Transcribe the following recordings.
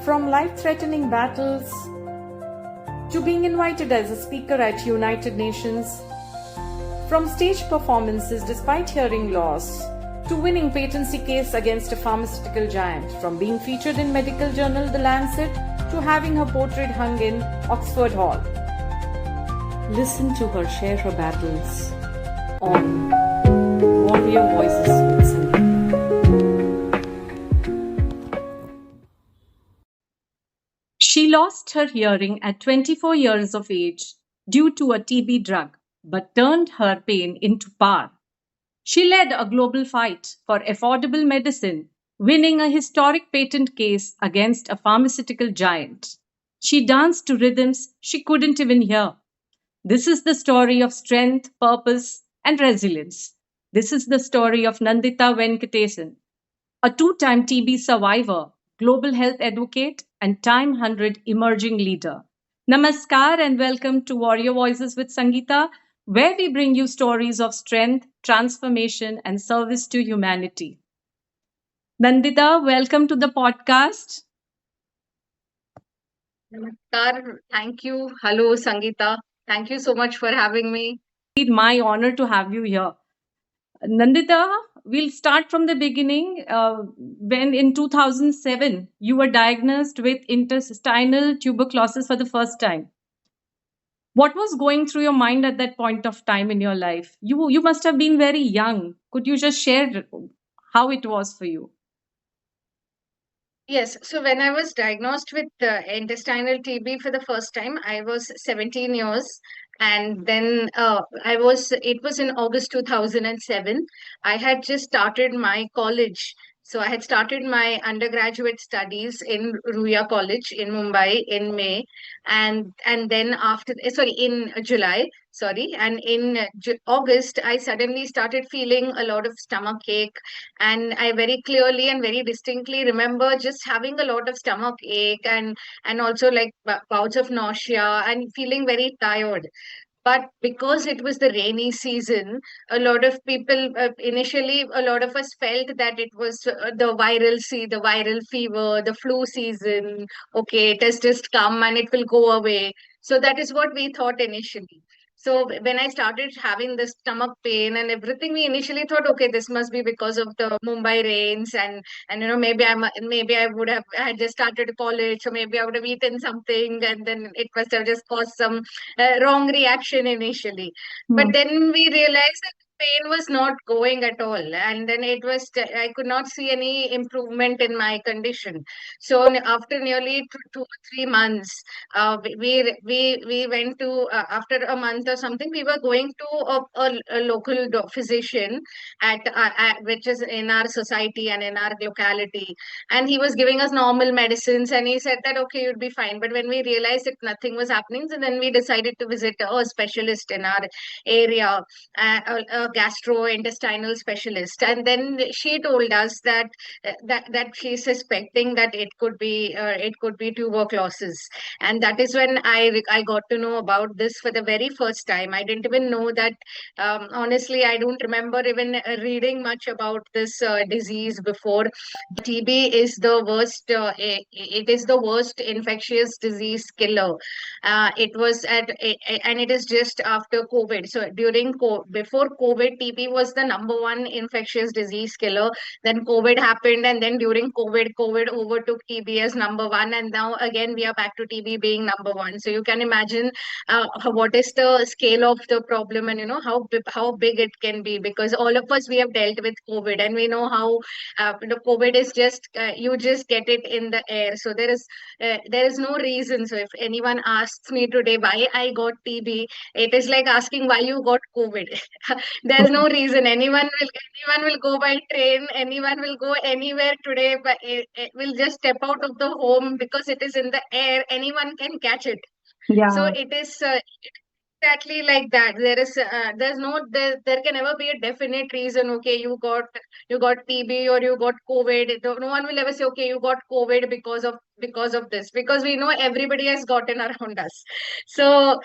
From life-threatening battles to being invited as a speaker at United Nations, from stage performances despite hearing loss, to winning patency case against a pharmaceutical giant, from being featured in medical journal The Lancet to having her portrait hung in Oxford Hall. Listen to her share her battles on Warrior Voices with Sangita. She lost her hearing at 24 years of age due to a TB drug, but turned her pain into power. She led a global fight for affordable medicine, winning a historic patent case against a pharmaceutical giant. She danced to rhythms she couldn't even hear. This is the story of strength, purpose, and resilience. This is the story of Nandita Venkatesan, a two-time TB survivor, global health advocate, and Time 100 emerging leader. Namaskar and welcome to Warrior Voices with Sangita, where we bring you stories of strength, transformation, and service to humanity. Nandita, welcome to the podcast. Namaskar. Thank you. Hello, Sangita. Thank you so much for having me. It's my honor to have you here. Nandita, we'll start from the beginning. When in 2007, you were diagnosed with intestinal tuberculosis for the first time. What was going through your mind at that point of time in your life? You must have been very young. Could you just share how it was for you? Yes, so when I was diagnosed with intestinal TB for the first time, I was 17 years. And then it was in August 2007. I had just started my college. So I had started my undergraduate studies in Ruya College in Mumbai in May. And then in July. Sorry. And in August, I suddenly started feeling a lot of stomach ache, and I very clearly and very distinctly remember just having a lot of stomach ache, and also like bouts of nausea and feeling very tired. But because it was the rainy season, a lot of people initially, a lot of us felt that it was the viral fever, the flu season. Okay, it has just come and it will go away. So that is what we thought initially. So when I started having the stomach pain and everything, we initially thought, okay, this must be because of the Mumbai rains, and maybe I would have I had just started college, so maybe I would have eaten something, and then it must have just caused some wrong reaction initially. But then we realized that the pain was not going at all, and then I could not see any improvement in my condition. So after nearly 2 or 3 months, we went to after a month or something, we were going to a local physician which is in our society and in our locality, and he was giving us normal medicines, and he said that okay, you'd be fine. But when we realized that nothing was happening, so then we decided to visit a specialist in our area, a gastrointestinal specialist, and then she told us that she's suspecting that it could be tuberculosis. And that is when I got to know about this for the very first time. I didn't even know that. Honestly, I don't remember even reading much about this disease before. TB is the worst. It is the worst infectious disease killer. And it is just after COVID. So before COVID, TB was the number one infectious disease killer. Then COVID happened, and then during COVID overtook TB as number one, and now again we are back to TB being number one. So you can imagine what is the scale of the problem, and how big it can be, because all of us, we have dealt with COVID, and we know how COVID is just you just get it in the air. So there is no reason. So if anyone asks me today why I got TB, it is like asking why you got COVID. There's no reason. Anyone will go by train, anyone will go anywhere today, but it will just step out of the home because it is in the air. Anyone can catch it. So Yeah. it is exactly like that. There can never be a definite reason. Okay, you got TB or you got COVID. No one will ever say, okay, you got COVID because of this, because we know everybody has gotten around us. So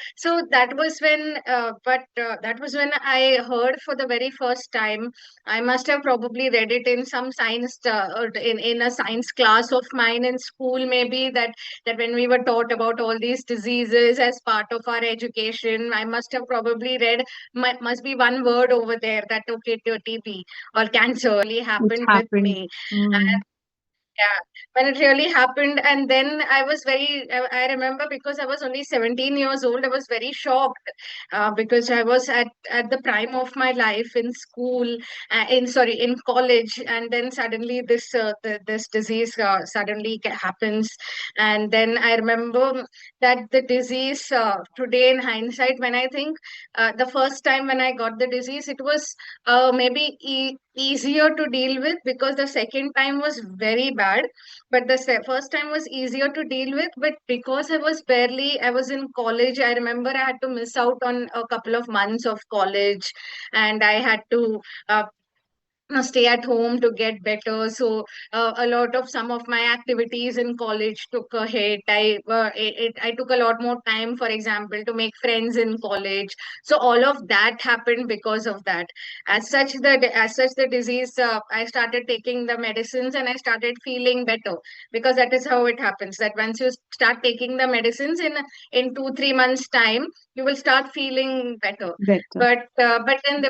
that was when I heard for the very first time. I must have probably read it in some science, or in a science class of mine in school, maybe, that when we were taught about all these diseases as part of our education, I must have probably read, must be one word over there, that okay, TB or cancer really It happened with happened. me. Mm. Yeah, when it really happened, and then I remember, because I was only 17 years old, I was very shocked, because I was at the prime of my life in school, in college, and then suddenly this disease suddenly happens. And then I remember that the disease, today in hindsight, when I think, the first time when I got the disease, it was maybe easier to deal with, because the second time was very bad, but the first time was easier to deal with. But because I was in college, I remember I had to miss out on a couple of months of college, and I had to uh, stay at home to get better. So a lot of some of my activities in college took a hit. I took a lot more time, for example, to make friends in college. So all of that happened because of that. As such the disease, I started taking the medicines and I started feeling better, because that is how it happens, that once you start taking the medicines, in 2 3 months time, you will start feeling better. Better. But then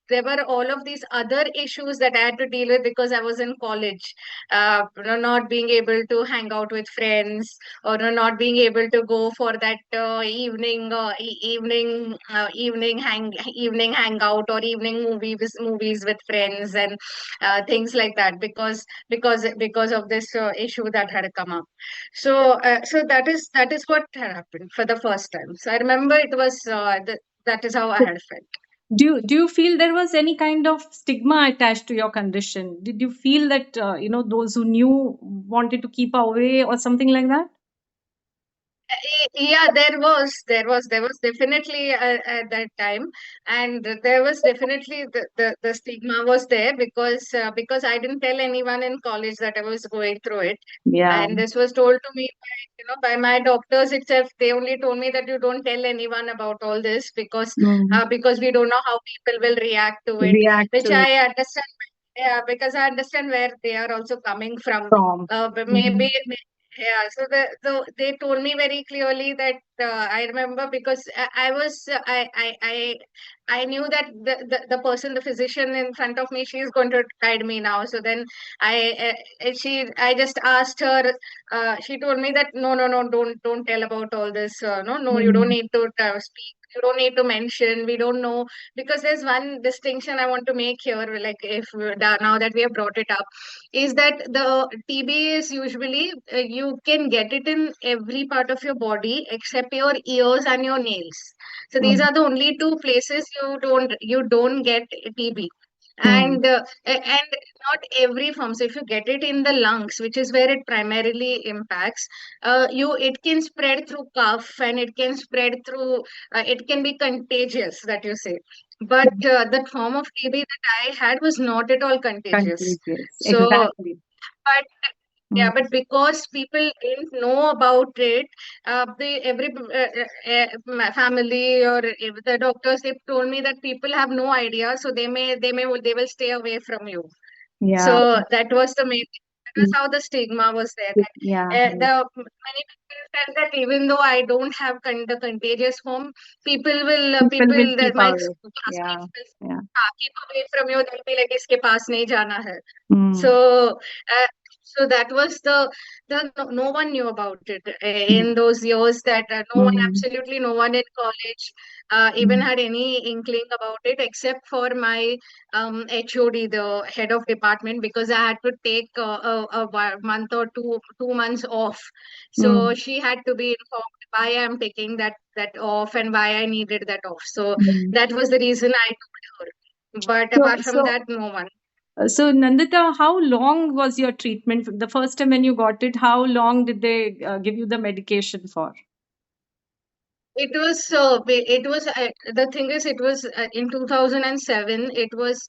there were all of these other issues that I had to deal with, because I was in college. Not being able to hang out with friends, or not being able to go for that evening hangout, or evening movies with friends, and things like that, because of this issue that had come up. So that is what had happened for the first time. So I remember it was that is how I had felt. Do you feel there was any kind of stigma attached to your condition? Did you feel that those who knew wanted to keep away or something like that? Yeah, there was definitely at that time, and there was definitely the stigma was there, because I didn't tell anyone in college that I was going through it, Yeah. and this was told to me by my doctors itself. They only told me that you don't tell anyone about all this, Mm. because we don't know how people will react to it, React which to it I understand. Yeah, because I understand where they are also coming from. from. But Mhm. yeah, so they told me very clearly that, I remember, because I was I knew that the person, the physician in front of me, she's going to guide me now. So then I just asked her. She told me that, no, no, no, don't tell about all this. No, no, you don't Mm. need to speak. You don't need to mention. We don't know, because there's one distinction I want to make here. Like, now that we have brought it up, is that the TB is usually, you can get it in every part of your body except your ears and your nails. So these Mm. are the only two places you don't get TB. Mm. And not every form. So if you get it in the lungs, which is where it primarily impacts, it can spread through cough, and it can spread through, it can be contagious, that you say. But the form of TB that I had was not at all contagious. Contagious. So, Exactly. but yeah, Mm. but because people didn't know about it, every my family, or if the doctors, they told me that people have no idea, so they will stay away from you. Yeah. So that was the main thing. That was Mm. how the stigma was there. Yeah. That Yes. the many people felt that even though I don't have the contagious form, People will people that keep my away. Yeah. classmates will, Yeah. keep away from you. They'll be like, इसके पास नहीं जाना है. Mm. So that was no one knew about it in those years, that no one, Mm. absolutely no one in college even Mm. had any inkling about it, except for my HOD, the head of department, because I had to take a month or 2 months off. So Mm. she had to be informed why I'm taking that off and why I needed that off. So Mm. that was the reason I told her. But So, apart from so, that, no one. so Nandita, how long was your treatment? The first time when you got it, how long did they give you the medication for? The thing is, it was in 2007. It was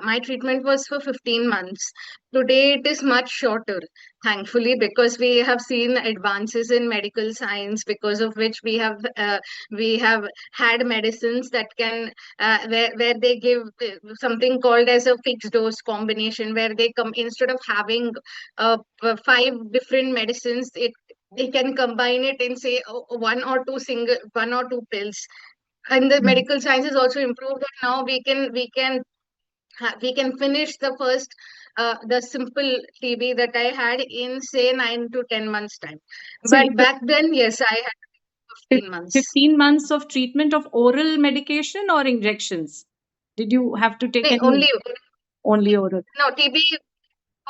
my treatment was for 15 months. Today it is much shorter, thankfully, because we have seen advances in medical science, because of which we have had medicines that can where they give something called as a fixed dose combination, where they come instead of having five different medicines, they can combine it in, say, one or two pills. And the Mm. medical science is also improved, and now we can finish the simple TB that I had in, say, 9 to 10 months time. So But back then, yes, I had 15 months. 15 months of treatment of oral medication or injections? Did you have to take No, any only oral? no, TB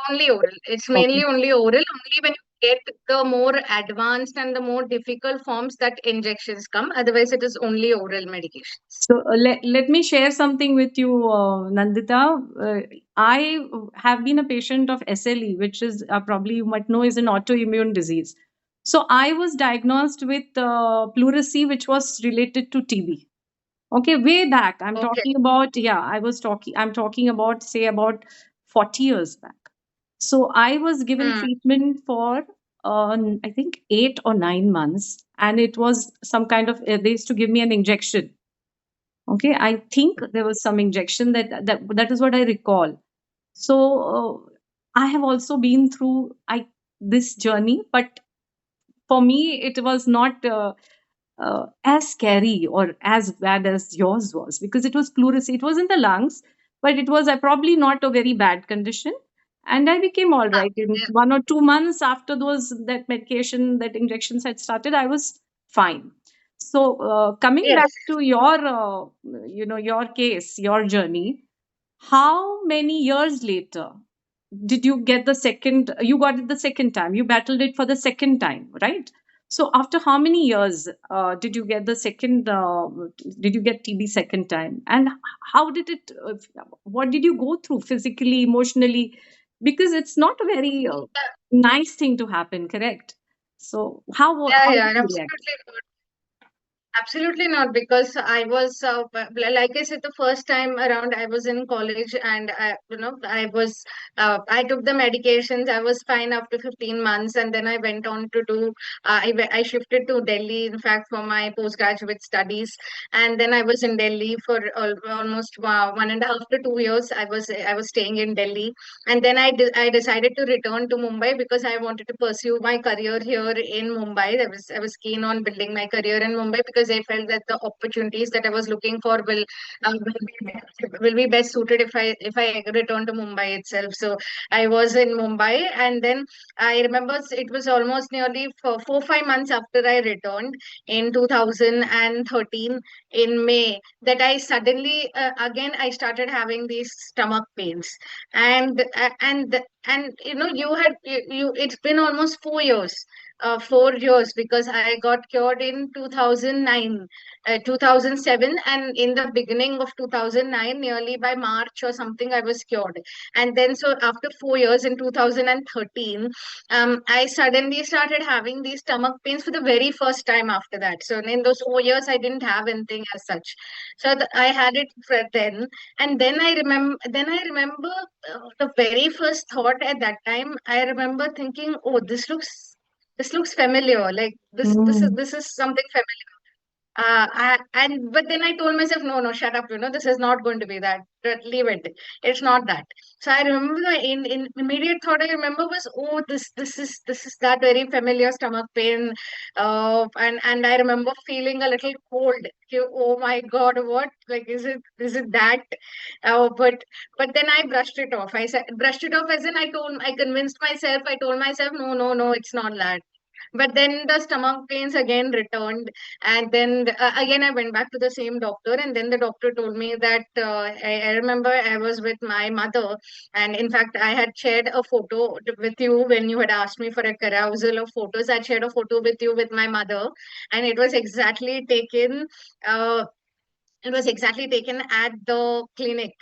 only oral. It's Okay. mainly only oral. Only when you get the more advanced and the more difficult forms that injections come. Otherwise, it is only oral medications. So let me share something with you, Nandita. I have been a patient of SLE, which is probably you might know is an autoimmune disease. So I was diagnosed with pleurisy, which was related to TB. Okay, way back. I'm Okay. talking about, yeah, I'm talking about, say, about 40 years back. So I was given Hmm. treatment for, I think, 8 or 9 months. And it was some kind of, they used to give me an injection. Okay, I think there was some injection that is what I recall. So I have also been through this journey, but for me it was not as scary or as bad as yours was, because it was pleurisy. It was in the lungs, but it was probably not a very bad condition. And I became all Ah, right in yeah. 1 or 2 months after that medication, that injections had started. I was fine. So coming back Yes. to your case, your journey, how many years later did you get the second? You got it the second time. You battled it for the second time, right? So after how many years did you get the second? Did you get TB second time? And how did it? What did you go through physically, emotionally? Because it's not a very nice thing to happen, correct? So Yeah, how yeah, did you react? absolutely. Absolutely not, because I was, like I said, the first time around I was in college, and I took the medications. I was fine after 15 months, and then I went on to I shifted to Delhi, in fact, for my postgraduate studies, and then I was in Delhi for almost 1.5 to 2 years. I was staying in Delhi, and then I decided to return to Mumbai because I wanted to pursue my career here in Mumbai. I was keen on building my career in Mumbai because I felt that the opportunities that I was looking for will be best suited if I return to Mumbai itself. So I was in Mumbai, and then I remember it was almost nearly 4 5 months after I returned in 2013 in May that I suddenly again I started having these stomach pains, and it's been almost 4 years, 4 years, because I got cured in 2009, 2007, and in the beginning of 2009, nearly by March or something, I was cured. And then, so after 4 years in 2013, I suddenly started having these stomach pains for the very first time after that. So in those 4 years, I didn't have anything as such. So I had it then, and then I remember the very first thought at that time. I remember thinking, "Oh, this looks familiar. Like Mm. this is something familiar." But then I told myself, no, no, shut up. This is not going to be that. Leave it. It's not that. So I remember in immediate thought I remember was, oh, this is that very familiar stomach pain, and I remember feeling a little cold. Oh my God, what? Like, is it that? But then I brushed it off. I said brushed it off as in I convinced myself. I told myself, no, no, no, it's not that. But then the stomach pains again returned, and then again I went back to the same doctor, and then the doctor told me that I remember I was with my mother, and in fact I had shared a photo with you when you had asked me for a carousel of photos. I shared a photo with you with my mother, and uh, it was exactly taken at the clinic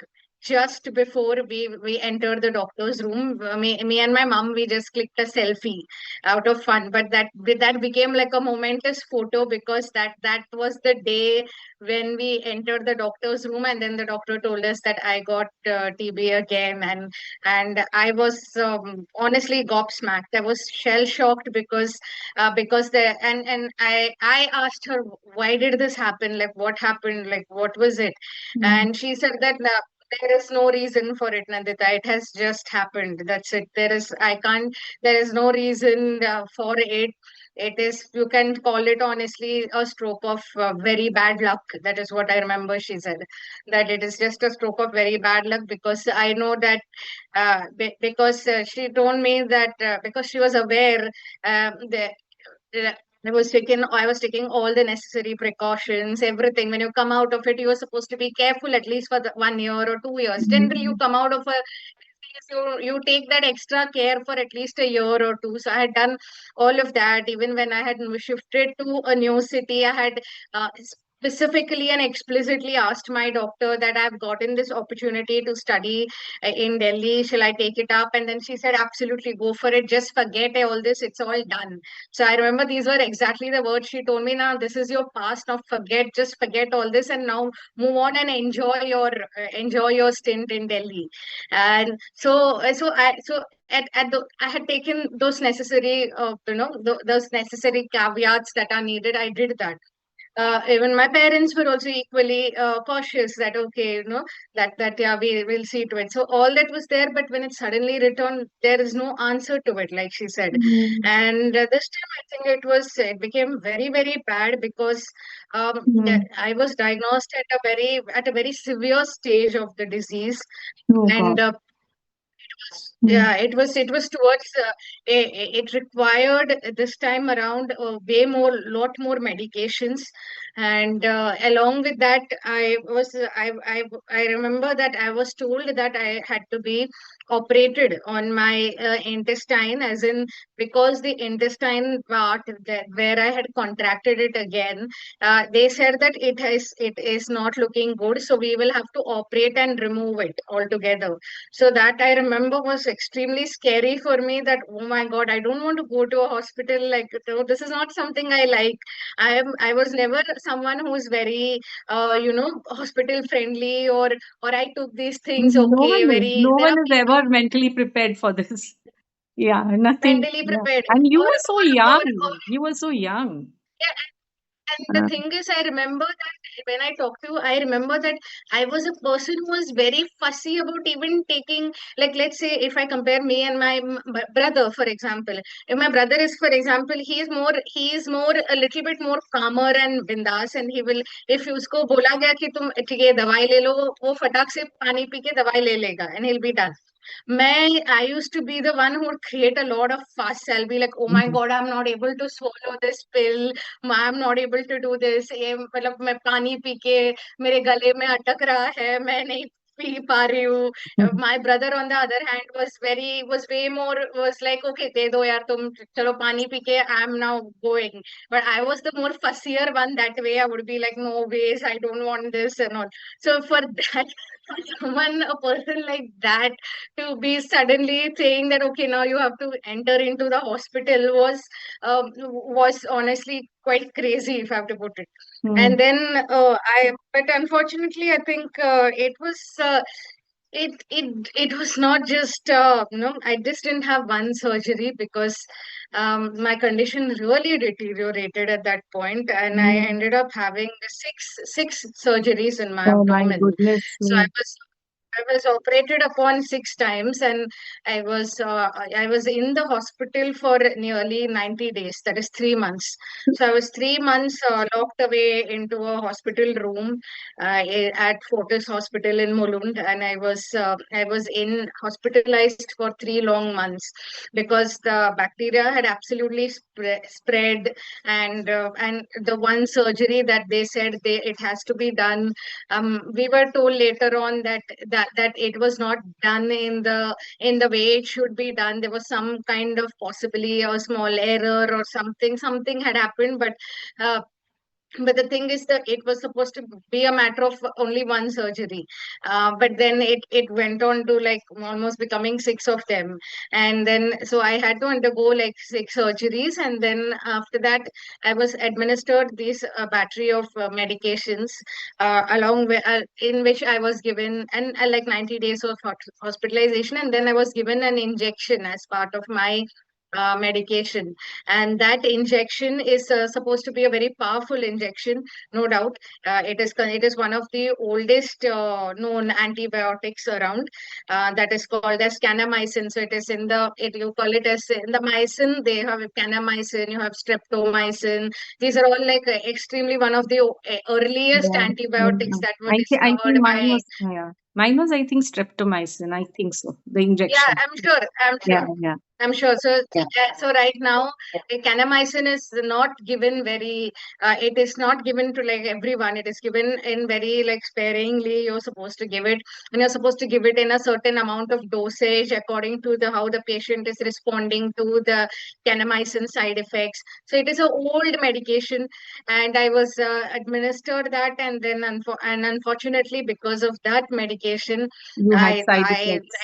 just before we entered the doctor's room. Me and my mom, we just clicked a selfie out of fun, but that became like a momentous photo, because that was the day when we entered the doctor's room, and then the doctor told us that I got TB again. And I was honestly gobsmacked. I was shell shocked, because the and I asked her, why did this happen, like what happened, like what was it? Mm. And she said that there is no reason for it, Nandita. It has just happened. That's it. There is no reason for it. It is, you can call it honestly a stroke of very bad luck. That is what I remember she said, that it is just a stroke of very bad luck, because I know that because she told me that because she was aware that uh, I was taking all the necessary precautions, everything. When you come out of it, you are supposed to be careful at least for 1 year or 2 years. Generally, you Mm. come out of a you take that extra care for at least a year or two. So I had done all of that. Even when I had shifted to a new city, I had specifically and explicitly asked my doctor that I've gotten this opportunity to study in Delhi. Shall I take it up? And then she said, absolutely, go for it. Just forget all this. It's all done. So I remember these were exactly the words she told me. Now this is your past. Now just forget all this, and now move on and enjoy your stint in Delhi. And I had taken those necessary those necessary caveats that are needed. I did that. Even my parents were also equally cautious, that okay, that yeah, we will see to it. So all that was there, but when it suddenly returned, there is no answer to it, like she said. Mm. And this time I think it became very very bad, because Mm. I was diagnosed at a very severe stage of the disease. Oh And God. Mm. yeah, it was towards it required this time around lot more medications. And along with that, I remember that I was told that I had to be operated on my intestine, as in, because the intestine part that where I had contracted it again, they said that it is not looking good, so we will have to operate and remove it altogether. So that I remember was extremely scary for me, that, oh my God, I don't want to go to a hospital. Like, this is not something I like. I was never someone who's very, hospital friendly, or I took these things, No okay, one is. very, No there one are is ever mentally prepared for this. Yeah, nothing. mentally Yeah. prepared. And you Or, were so or young. You were so young. yeah, and the Uh, thing is, I remember that when I talked to you, I remember that I was a person who was very fussy about even taking, like, let's say, if I compare me and my brother, for example. If my brother is, for example, he is more a little bit more calmer and bindas, and he will, if उसको बोला गया कि तुम ठीक है दवाई ले लो, वो फटाक से पानी पी के दवाई ले लेगा, and he'll be done. I used to be the one who would create a lot of fuss. I'll be like, oh my mhm. God, I'm not able to swallow this pill. I'm not able to do this. ये मतलब मैं पानी P के मेरे गले में अटक रहा है, मैं नहीं पी पा रही हूँ. My brother, on the other hand, was way more, was like, okay, दे दो यार तुम, चलो पानी पी के, I'm now going. But I was the more fussier one that way. I would be like, no ways, I don't want this and all. So for that, for someone, a person like that, to be suddenly saying that okay, now you have to enter into the hospital, was honestly quite crazy, if I have to put it. And Mm. then I but unfortunately I think it was not just I just didn't have one surgery, because my condition really deteriorated at that point, and I Mm. ended up having six surgeries in my Oh my abdomen. goodness So me. I was operated upon 6 times, and I was in the hospital for nearly 90 days. That is 3 months. So I was 3 months locked away into a hospital room at Fortis Hospital in Mulund, and I was in hospitalized for 3 long months, because the bacteria had absolutely spread. And the one surgery that they said it has to be done, we were told later on that it was not done in the way it should be done. There was some kind of possibly a small error, or something had happened, but uh, but the thing is that it was supposed to be a matter of only one surgery, but then it went on to like almost becoming six of them. And then so I had to undergo like six surgeries, and then after that I was administered this battery of medications, along with in which I was given and like 90 days of hospitalization, and then I was given an injection as part of my medication. And that injection is supposed to be a very powerful injection, no doubt. It is one of the oldest known antibiotics around, that is called as kanamycin. So it is in the it you call it as in the mycin. They have kanamycin, you have streptomycin. These are all like extremely one of the earliest Yeah, antibiotics yeah. that were I think discovered mine by. was, yeah. Mine was, I think, streptomycin. I think so. The Yeah, injection. I'm sure. I'm Yeah, sure. yeah. I'm sure. So, so right now, kanamycin is not given very. It is not given to like everyone. It is given in very like sparingly. You're supposed to give it, and you're supposed to give it in a certain amount of dosage according to the how the patient is responding to the kanamycin side effects. So it is a old medication, and I was administered that, and then unfortunately because of that medication, You had side I effects.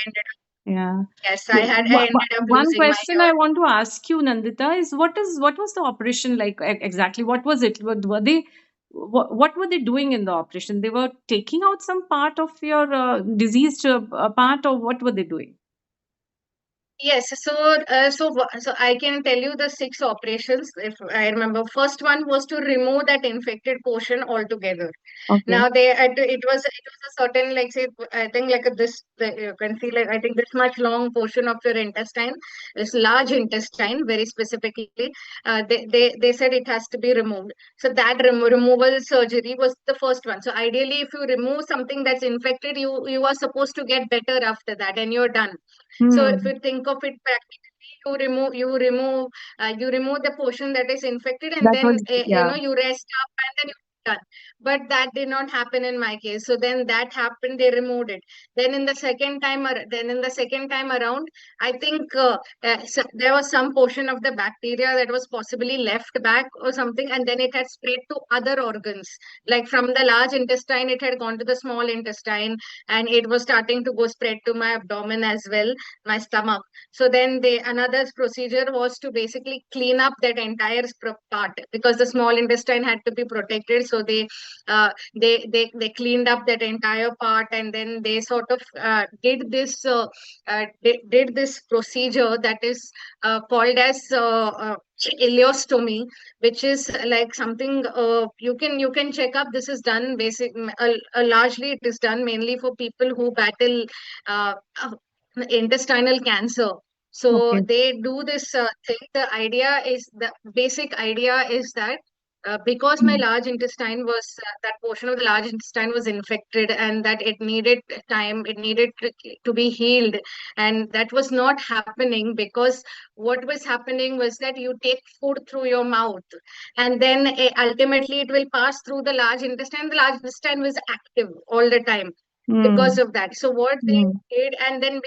Yeah. yes, Yeah. I ended up One losing my question I want to ask you, Nandita, is what was the operation like exactly? What was it? Were they what were they doing in the operation? They were taking out some part of your diseased part, or what were they doing? Yes, so so I can tell you the six operations if I remember. First one was to remove that infected portion altogether. Okay. Now it was a certain like say I think like you can see like I think this much long portion of your intestine, this large intestine very specifically. They said it has to be removed. So that removal surgery was the first one. So ideally, if you remove something that's infected, you are supposed to get better after that, and you're done. So if Hmm. you think of it practically, you remove the portion that is infected, and That then was, yeah. you rest up, and then you're done. But that did not happen in my case. So then that happened. They removed it. Then in the second time around, I think so there was some portion of the bacteria that was possibly left back or something, and then it had spread to other organs. Like from the large intestine, it had gone to the small intestine, and it was starting to go spread to my abdomen as well, my stomach. So then another procedure was to basically clean up that entire part, because the small intestine had to be protected. So they cleaned up that entire part, and then they sort of did this procedure that is called as ileostomy, which is like something you can check up. This is done largely it is done mainly for people who battle uh, uh, intestinal cancer. So Okay. they do this thing. The basic idea is that because my Hmm. large intestine was that portion of the large intestine was infected, and that it needed time, it needed to be healed, and that was not happening because what was happening was that you take food through your mouth, and then ultimately it will pass through the large intestine. The large intestine was active all the time because Hmm. of that. So what they Hmm. did, and then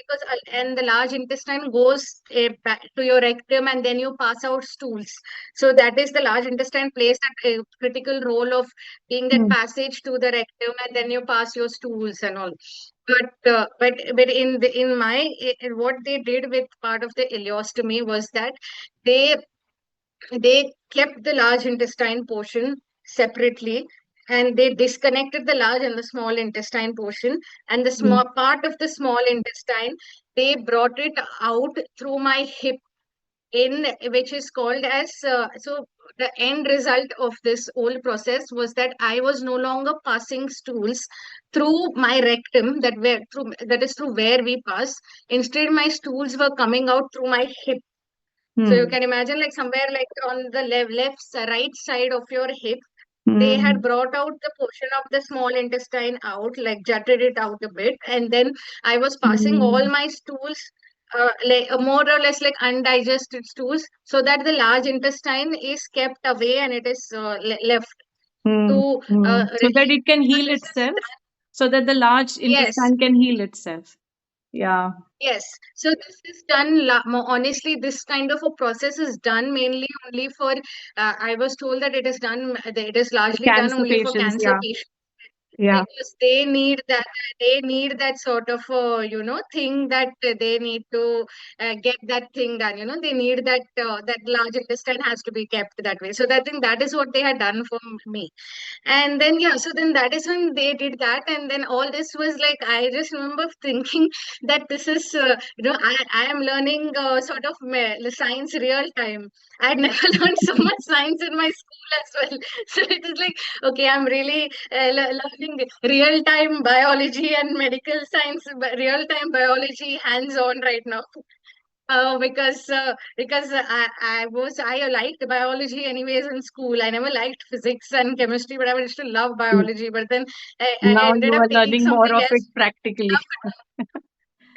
and the large intestine goes back to your rectum, and then you pass out stools. So that is the large intestine plays a critical role of being that Hmm. passage to the rectum, and then you pass your stools and all. But in what they did with part of the ileostomy was that they they kept the large intestine portion separately, and they disconnected the large and the small intestine portion, and the Hmm. small part of the small intestine they brought it out through my hip, in which is called as so the end result of this whole process was that I was no longer passing stools through my rectum, that is through where we pass. Instead my stools were coming out through my hip. So you Hmm. can imagine like somewhere like on the right side of your hip, they had Hmm. brought out the portion of the small intestine out, like jutted it out a bit, and then I was passing all Hmm. my stools, more or less like undigested stools, so that the large intestine is kept away and it is left Hmm. to Hmm. So that relieve. it can So heal this is itself, so that the large yes. intestine can heal itself. Yeah. Yes. So this is done, honestly, this kind of a process is done mainly only for, I was told that it is done, it is For largely done cancer only for patients. cancer Yeah. patients Yeah. because they need that sort of thing that they need to get that thing done. They need that that large intestine has to be kept that way. So I think that is what they had done for me. And then yeah, so then that is when they did that, and then all this was like, I just remember thinking that this is I am learning sort of science real time. I had never learned so much science in my school as well. So it is like, okay, I'm really learning real time biology and medical science, real time biology hands on right now. Because I liked biology anyways in school. I never liked physics and chemistry, but I used to love Mm. biology. But then I Now ended you up are taking learning more something of it else. practically.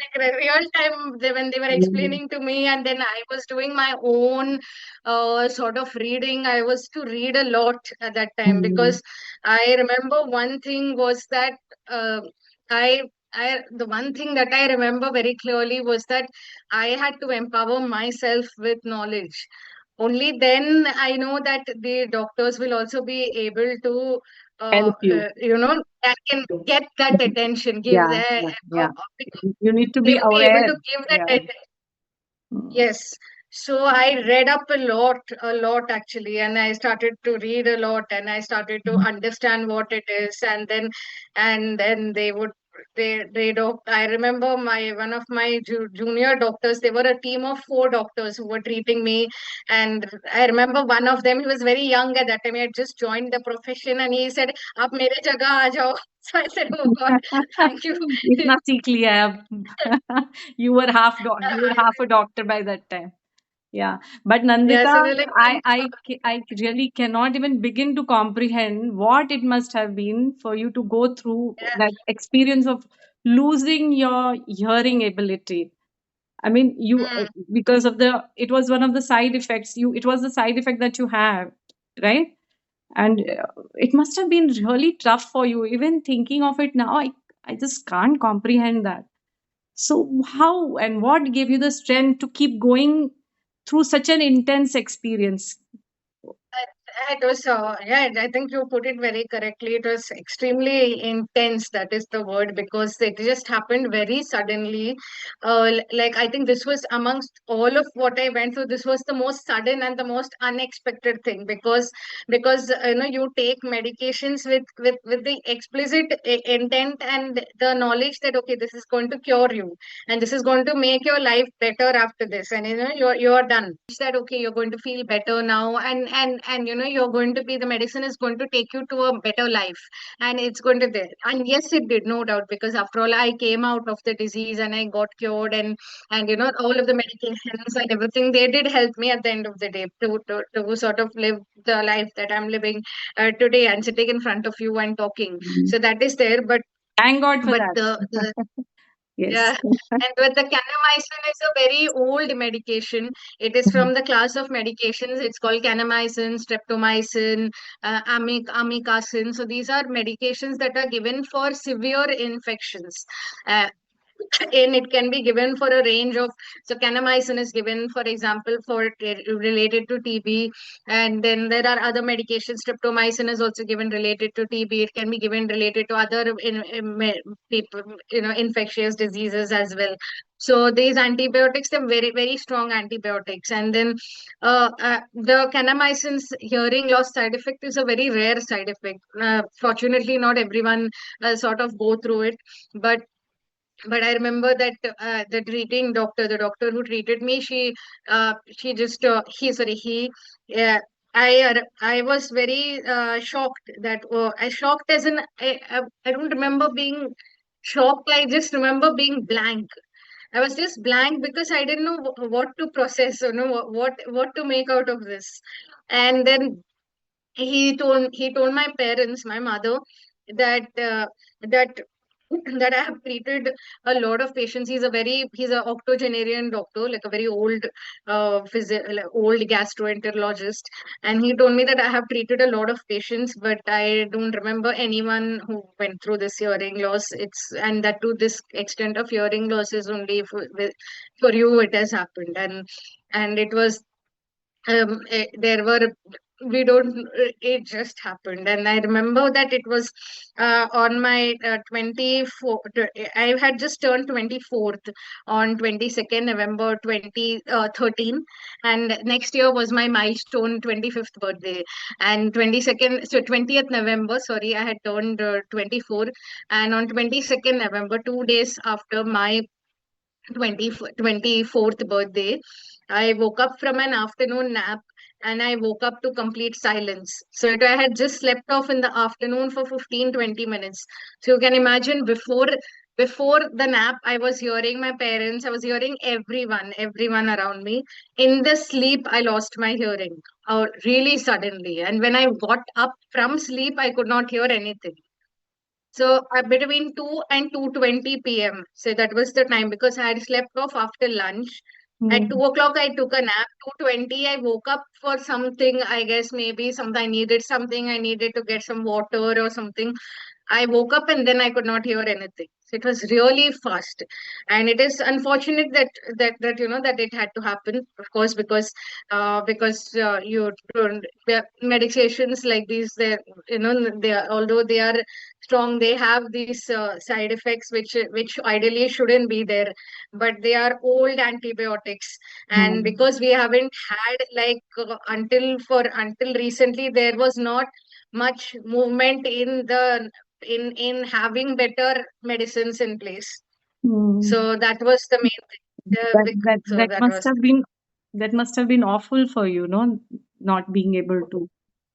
Like in real time, when they were Mm. explaining to me, and then I was doing my own sort of reading. I was to read a lot at that time Mm. because I remember one thing was that uh, I the one thing that I remember very clearly was that I had to empower myself with knowledge. Only then I know that the doctors will also be able to Help you. that can get that attention, give Yeah. the Yeah. Yeah. because You need to they be would be able aware. to give that Yeah. attention. Mm. Yes. So I read up a lot actually, and I started to read a lot, and I started to understand what it is, and then they I remember my one of my junior doctors. They were a team of 4 doctors who were treating me, and I remember one of them. He was very young at that time. He had just joined the profession, and he said, "Aap mere jagah aa jao." So I said, "Oh God, thank you." इतना सीख लिया है अब. You were half a doctor by that time. Yeah, but Yeah, Nandita, so they're like, "Thank I really cannot even begin to comprehend what it must have been for you to go through you." that experience of losing your hearing ability. I mean, Mm. because of it was one of the side effects. It was the side effect that you have, right? And it must have been really tough for you. Even thinking of it now, I just can't comprehend that. So, how and what gave you the strength to keep going through such an intense experience? It was, yeah, I think you put it very correctly. It was extremely intense. That is the word because it just happened very suddenly. Like, I think this was amongst all of what I went through. This was the most sudden and the most unexpected thing because you take medications with the explicit intent and the knowledge that okay, this is going to cure you and this is going to make your life better after this, and you're done that okay, you're going to feel better now, and you're going to be, the medicine is going to take you to a better life, and it's going to there. And yes, it did, no doubt, because after all, I came out of the disease and I got cured, and all of the medications and everything, they did help me at the end of the day to sort of live the life that I'm living today and sitting in front of you and talking. Mhm. So that is there, Thank God for but that. the Yes. yeah, and with the kanamycin is a very old medication. It is Mhm. from the class of medications. It's called kanamycin, streptomycin, amikacin. So these are medications that are given for severe infections. Uh, and it can be given for a range of, so kanamycin is given for example for related to TB, and then there are other medications. Streptomycin is also given related to TB. It can be given related to other people, infectious diseases as well. So these antibiotics, they're very very strong antibiotics. And then the kanamycin's hearing loss side effect is a very rare side effect. Fortunately not everyone sort of go through it, but I remember that the doctor who treated me, she just, I was very shocked that, I shocked as in, I don't remember being shocked. I just remember being blank. I was just blank because I didn't know what to process, what to make out of this. And then he told my parents, my mother, that that that I have treated a lot of patients. He's a octogenarian doctor, like a very old old gastroenterologist, and he told me that I have treated a lot of patients, but I don't remember anyone who went through this hearing loss. It's and that to this extent of hearing loss is only for you it has happened, and it was there were we don't it just happened. And I remember that it was on my 24th. I had just turned 24th on 22nd November 2013, and next year was my milestone 25th birthday. And 22nd, so 20th November, sorry, I had turned 24, and on 22nd November, 2 days after my 24th birthday, I woke up from an afternoon nap, and I woke up to complete silence. So I had just slept off in the afternoon for 15-20 minutes. So you can imagine, before the nap, I was hearing my parents, I was hearing everyone around me. In the sleep, I lost my hearing, really suddenly. And when I got up from sleep, I could not hear anything. So between 2 and 2:20 p.m. So that was the time, because I had slept off after lunch. At 2 o'clock, I took a nap. 2:20, I woke up for something. I guess maybe something I needed something. I needed to get some water or something. I woke up and then I could not hear anything. So it was really fast, and it is unfortunate that that it had to happen, of course, because you don't the medications like these, they are, although they are strong, they have these side effects which ideally shouldn't be there, but they are old antibiotics. And Mm. because we haven't had, like, until recently, there was not much movement in having better medicines in place. Mm. So that was the main thing. That that So that that must was have been that must have been awful for you, no? Not being able to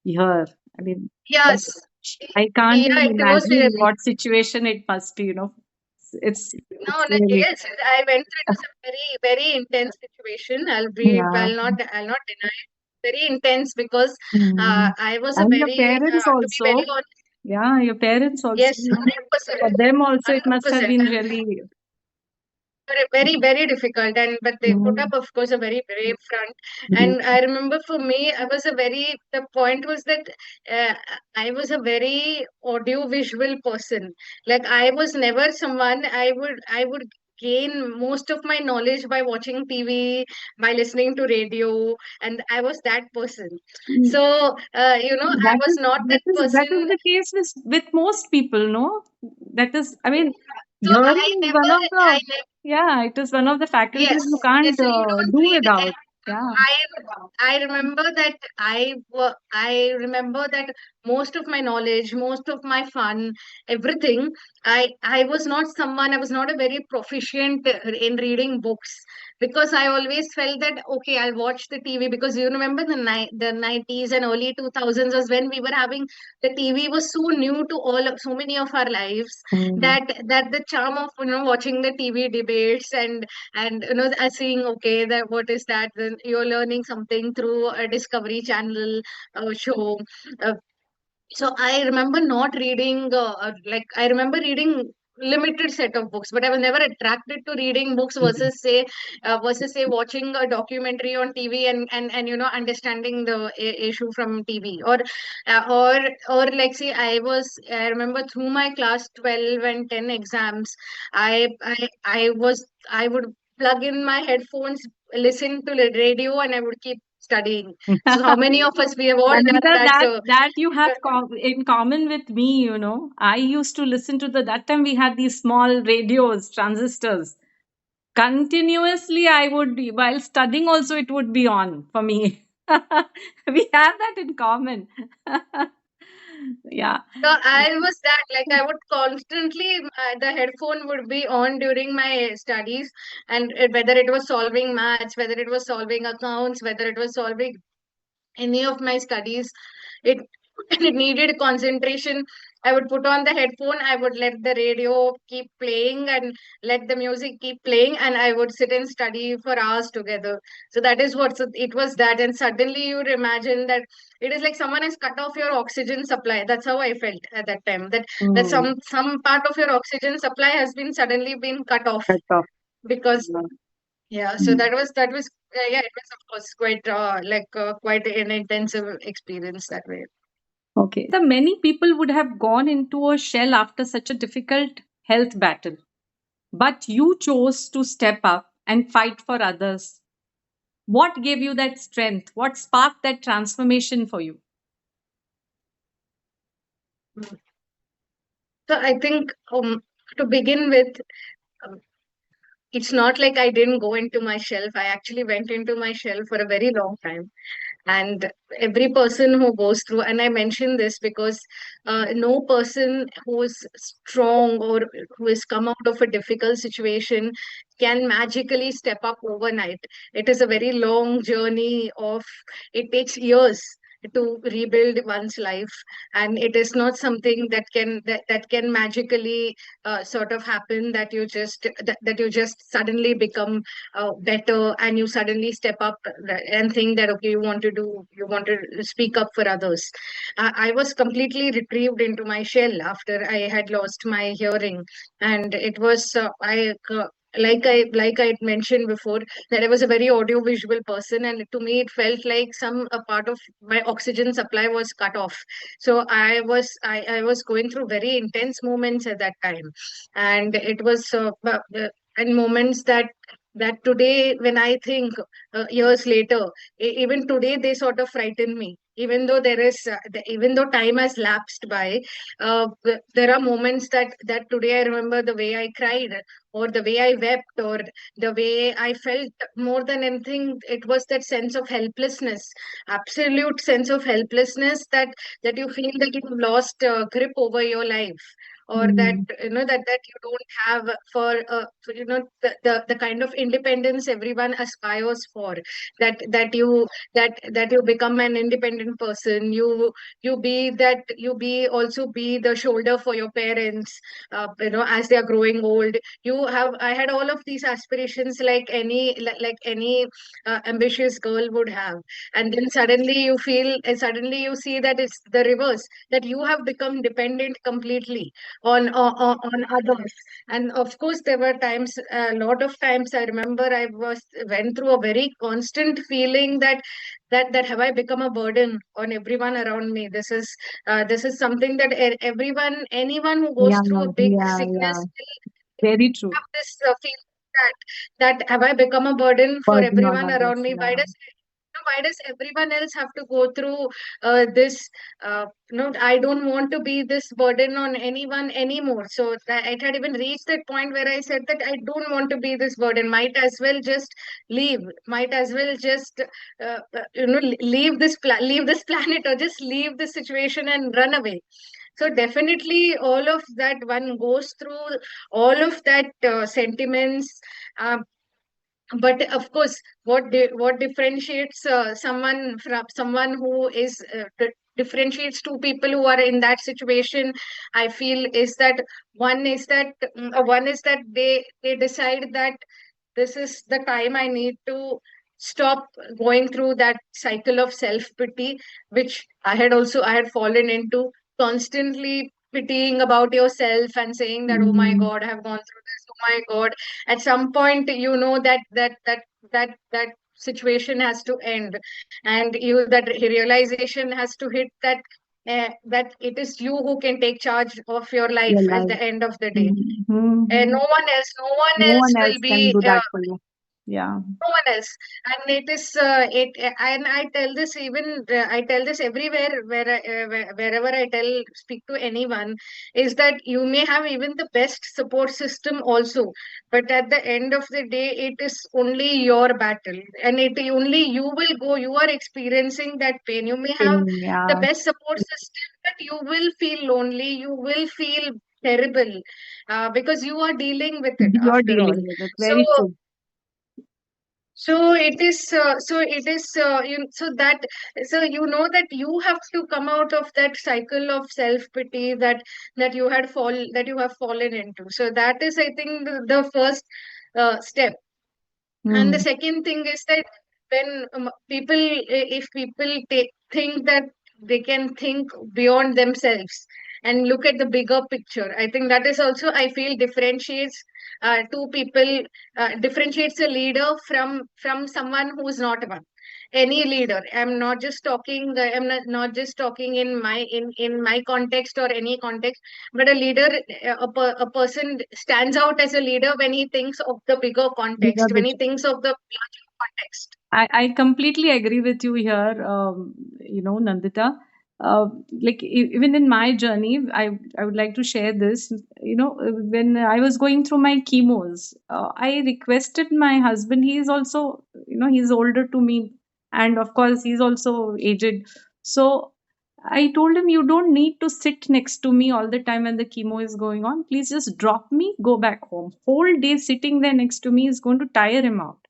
hear. I mean, that, yes. I can't Yeah, even it was imagine what situation it must be, no, it's no, really, yes, I went through. It was a very intense situation. yeah. I'll not deny it. Very intense, because Mm. I was a And your very parents to be very also, honest. yeah, your parents also, Yes, 100%, for them also it must have 100%. been really, Very difficult, and but they put up, mm, of course, a very brave front. mm, And I remember, for me, I was a very the point was that uh, I was a very audio visual person. Like, I was never someone, I would gain most of my knowledge by watching TV, by listening to radio, and I was that person. mm. So I That was is not that that is that person. is the case with most people, no? That is, I mean, So hearing is one of I the, never yeah, it is one of the faculties yes, you can't yes, you don't do read. without. Yeah. I remember that I remember that most of my knowledge, most of my fun, everything. I was not someone. I was not a very proficient in reading books, because I always felt that, okay, I'll watch the TV, because you remember the 90s and early 2000s was when we were having the TV was so new to so many of our lives, Mm. that the charm of watching the TV debates, and seeing, okay, that what is that, then you're learning something through a Discovery Channel show. uh, so I remember not reading, like, I remember reading limited set of books, but I was never attracted to reading books Mm. versus say watching a documentary on TV, and understanding the issue from TV. Or like, say, I remember through my class 12 and 10 exams, I would plug in my headphones, listen to the radio, and I would keep studying. So how many of us, we have all done Nandita, that. that you have in common with me, you know. I used to listen to that time we had these small radios, transistors. Continuously, I would be, while studying also, it would be on for me. We have that in common. Yeah. So I was that, like, I would constantly, the headphone would be on during my studies, and whether it was solving maths, whether it was solving accounts, whether it was solving any of my studies, it it needed concentration. I would put on the headphone, I would let the radio keep playing and let the music keep playing, and I would sit and study for hours together. So that is what, so it was that. And suddenly you'd imagine that it is like someone has cut off your oxygen supply. That's how I felt at that time. That Mm. some part of your oxygen supply has been suddenly been cut off Cut off. because Yeah. yeah. So Mm. that was yeah. It was of course quite quite an intensive experience that way. Okay. So many people would have gone into a shell after such a difficult health battle. But you chose to step up and fight for others. What gave you that strength? What sparked that transformation for you? Mm. So I think to begin with, um, it's not like I didn't go into my shelf. I actually went into my shell for a very long time. And every person who goes through, and I mention this because no person who is strong or who has come out of a difficult situation can magically step up overnight. It is a very long journey of, it takes years to rebuild one's life, and it is not something that can magically sort of happen, that you just suddenly become better and you suddenly step up and think that okay, you want to speak up for others. I was completely retrieved into my shell after I had lost my hearing, and it was like I had mentioned before, that I was a very audio visual person, and to me it felt like some a part of my oxygen supply was cut off. So I was going through very intense moments at that time, and it was and moments that today when I think years later, even today they sort of frighten me. Even though even though time has lapsed by, there are moments that today I remember the way I cried, or the way I wept, or the way I felt. More than anything, it was that sense of helplessness, absolute sense of helplessness, that you feel that you've lost grip over your life, or that Mm. that you don't have the kind of independence everyone aspires for, that you become an independent person, you be also be the shoulder for your parents, as they are growing old. I had all of these aspirations, like any ambitious girl would have. And then suddenly you see that it's the reverse, that you have become dependent completely on others. And of course there were times, a lot of times I remember I was went through a very constant feeling that have I become a burden on everyone around me. This is something that anyone who goes Yeah, through a big yeah, yeah. sickness Very true. have this feeling that have I become a burden for Burden on everyone others. around me? Yeah. Why does everyone else have to go through this? No, I don't want to be this burden on anyone anymore. So it had even reached that point where I said that I don't want to be this burden. Might as well just leave. Might as well just leave this planet, or just leave this situation and run away. So definitely all of that one goes through, all of that sentiments. uh, but of course, what differentiates someone from someone who is differentiates two people who are in that situation, I feel, is that one is that they decide that this is the time I need to stop going through that cycle of self pity, which I had fallen into, constantly pitying about yourself and saying that, oh my Mm. God, I have gone through this. Oh my God. At some point, you know that situation has to end, and that realization has to hit that it is you who can take charge of your Your life at life. the end of the day. Mm-hmm. No one No else one will else can be do that for you. Yeah. no one else. And it is and I tell this, I tell this everywhere wherever I speak to anyone, is that you may have even the best support system also, but at the end of the day it is only your battle, and it only you will go, you are experiencing that pain. You may have Pain, the yeah. best support system, but you will feel lonely, you will feel terrible, because you are dealing with it You're after all. dealing with it. So Very true. So it is, so that, so you know that you have to come out of that cycle of self pity that you have fallen into. So that is, I think, the first step. And the Hmm. second thing is that when if people think that they can think beyond themselves and look at the bigger picture, I think that is also, I feel, differentiates two people, differentiates a leader from someone who's not one. Any leader, I'm not just talking in my context or any context, but a leader, a person stands out as a leader when he thinks of the bigger Bigger context, when he picture. thinks of the larger context. I completely agree with you here, Nandita. Like even in my journey, I would like to share this. When I was going through my chemos, I requested my husband. He is also, he's older to me, and of course, he's also aged. So I told him, you don't need to sit next to me all the time when the chemo is going on. Please just drop me, go back home. Whole day sitting there next to me is going to tire him out.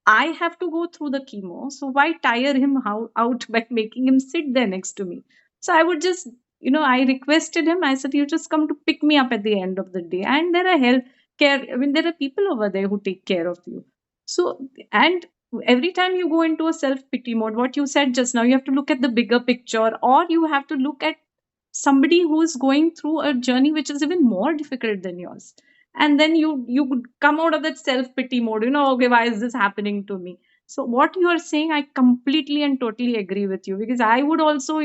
I have to go through the chemo. So why tire him out by making him sit there next to me? So I would just, I requested him. I said, you just come to pick me up at the end of the day. And there are health care. I mean, there are people over there who take care of you. So, and every time you go into a self pity mode, what you said just now, you have to look at the bigger picture, or you have to look at somebody who is going through a journey which is even more difficult than yours, and then you could come out of that self pity mode, okay, why is this happening to me? So what you are saying, I completely and totally agree with you, because I would also,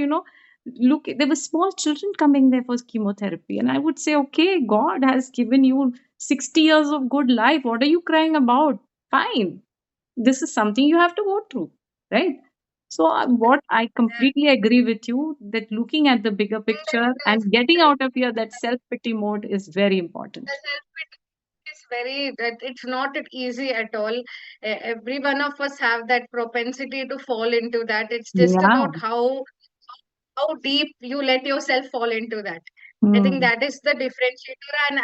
look, there were small children coming there for chemotherapy, and I would say, okay, God has given you 60 years of good life, what are you crying about? Fine, this is something you have to go through, right? So what I completely agree with you, that looking at the bigger picture and getting out of here that self pity mode is very important. It's very that it's not easy at all. Every one of us have that propensity to fall into that. It's just Yeah. about how deep you let yourself fall into that. I think Hmm. that is the differentiator, and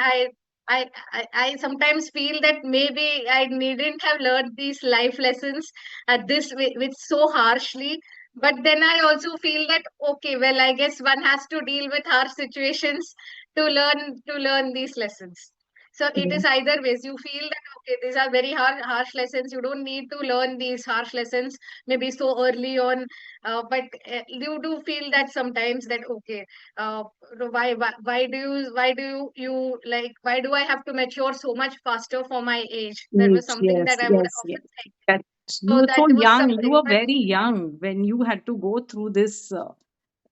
I sometimes feel that maybe I needn't have learned these life lessons at this with so harshly. But then I also feel that, okay, well, I guess one has to deal with harsh situations to learn these lessons. So it Yeah. is either ways. You feel that, okay, these are very harsh lessons. You don't need to learn these harsh lessons maybe so early on, but you do feel that sometimes that, okay, uh, why do you like, why do I have to mature so much faster for my age? That was Age, something yes, that I would yes, often yes. think. That you So were that so was young. You something. were But very young when you had to go through this.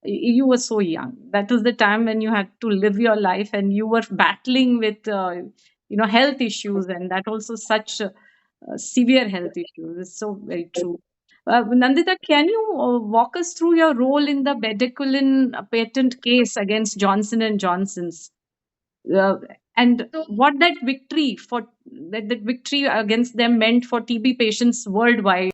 You were so young. That was the time when you had to live your life, and you were battling with, health issues, and that also such severe health issues. It's so very true. Nandita, can you walk us through your role in the Bedaquiline patent case against Johnson and Johnson's? uh, and so what that victory against them meant for TB patients worldwide.